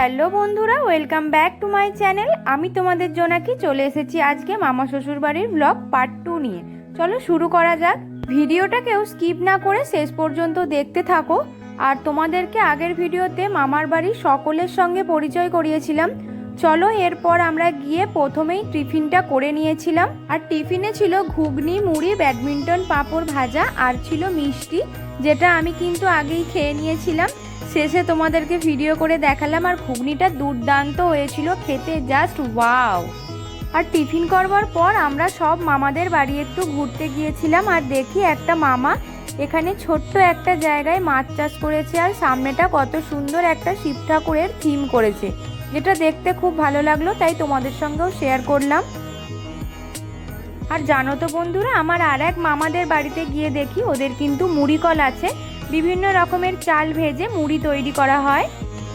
Hello বন্ধুরা, welcome back to my channel. আমি তোমাদের জোনাকি চলে এসেছি আজকে মামা শ্বশুর বাড়ির ব্লগ পার্ট 2 নিয়ে। চলো শুরু করা যাক। ভিডিওটা কেউ স্কিপ না করে শেষ পর্যন্ত দেখতে থাকো। আর তোমাদেরকে আগের ভিডিওতে মামার বাড়ির সকলের সঙ্গে পরিচয় করিয়েছিলাম। চলো এরপর আমরা গিয়ে প্রথমেই টিফিনটা করে নিয়েছিলাম। আর টিফিনে ছিল ঘুগনি, মুড়ি, ব্যাডমিন্টন, পাঁপড় ভাজা আর ছিল মিষ্টি, যেটা আমি কিন্তু আগেই খেয়ে নিয়েছিলাম। শেষে তোমাদেরকে ভিডিও করে দেখালাম। আর ঘুগনিটা দুর্দান্ত হয়েছিল খেতে, জাস্ট ওয়াও। আর টিফিন করবার পর আমরা সব মামাদের বাড়ি একটু ঘুরতে গিয়েছিলাম। আর দেখি একটা মামা এখানে ছোট্ট একটা জায়গায় মাছ চাষ করেছে। আর সামনেটা কত সুন্দর একটা শিব ঠাকুরের থিম করেছে, যেটা দেখতে খুব ভালো লাগলো, তাই তোমাদের সঙ্গেও শেয়ার করলাম। আর জানো তো বন্ধুরা, আমার আর এক মামাদের বাড়িতে গিয়ে দেখি ওদের কিন্তু মুড়ি কল আছে। বিভিন্ন রকমের চাল ভেজে মুড়ি তৈরি করা হয়।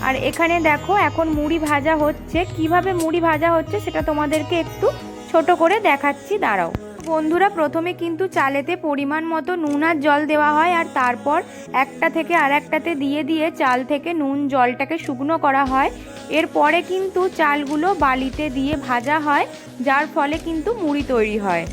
আর এখানে দেখো এখন মুড়ি ভাজা হচ্ছে। কিভাবে মুড়ি ভাজা হচ্ছে সেটা তোমাদেরকে একটু ছোট করে দেখাচ্ছি, দাঁড়াও। বন্ধুরা, প্রথমে কিন্তু চালেতে পরিমাণ মতো নুন আর জল দেওয়া হয়। আর তারপর একটা থেকে আর একটাতে দিয়ে দিয়ে চাল থেকে নুন জলটাকে শুকনো করা হয়। এরপরে কিন্তু চালগুলো বালিতে দিয়ে ভাজা হয়, যার ফলে কিন্তু মুড়ি তৈরি হয়।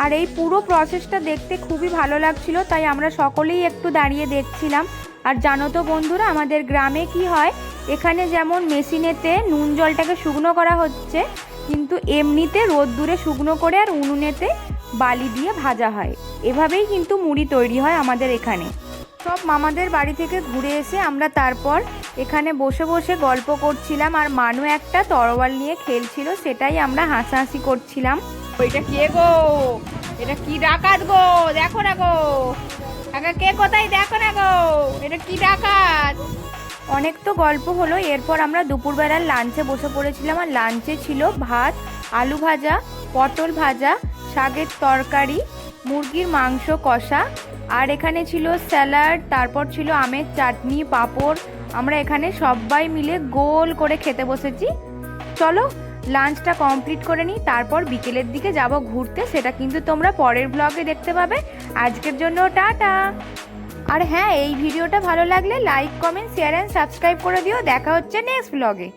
আর এই পুরো প্রসেসটা দেখতে খুবই ভালো লাগছিল, তাই আমরা সকলেই একটু দাঁড়িয়ে দেখছিলাম। আর জানো তো বন্ধুরা, আমাদের গ্রামে কি হয়, এখানে যেমন মেশিনেতে নুন জলটাকে শুকনো করা হচ্ছে, কিন্তু এমনিতে রোদ্দুরে শুকনো করে আর উনুনেতে বালি দিয়ে ভাজা হয়। এভাবেই কিন্তু মুড়ি তৈরি হয় আমাদের এখানে। সব মামাদের বাড়ি থেকে ঘুরে এসে আমরা তারপর এখানে বসে বসে গল্প করছিলাম। আর মানু একটা তরোয়াল নিয়ে খেলছিল, সেটাই আমরা হাসাহাসি করছিলাম। ওইটা কে গো? এটা কি ডাকাত গো? দেখো না গো, কে কোথায়? দেখো না গো, এটা কি ডাকাত? অনেক তো গল্প হলো। এরপর আমরা দুপুরবেলার লাঞ্চে বসে পড়েছিলাম। আর লাঞ্চে ছিল ভাত, আলু ভাজা, পটল ভাজা, শাকের তরকারি, মুরগির মাংস কষা, আর এখানে ছিল স্যালাড, তারপর ছিল আমের চাটনি, পাঁপড়। আমরা এখানে সবাই মিলে গোল করে খেতে বসেছি। চলো লাঞ্চটা কমপ্লিট করে নিই, তারপর বিকেলের দিকে যাব ঘুরতে। সেটা কিন্তু তোমরা পরের ব্লগে দেখতে পাবে। আজকের জন্য টাটা। আর হ্যাঁ, এই ভিডিওটা ভালো লাগলে like, comment, share and subscribe করে দিও। দেখা হচ্ছে নেক্সট ব্লগে।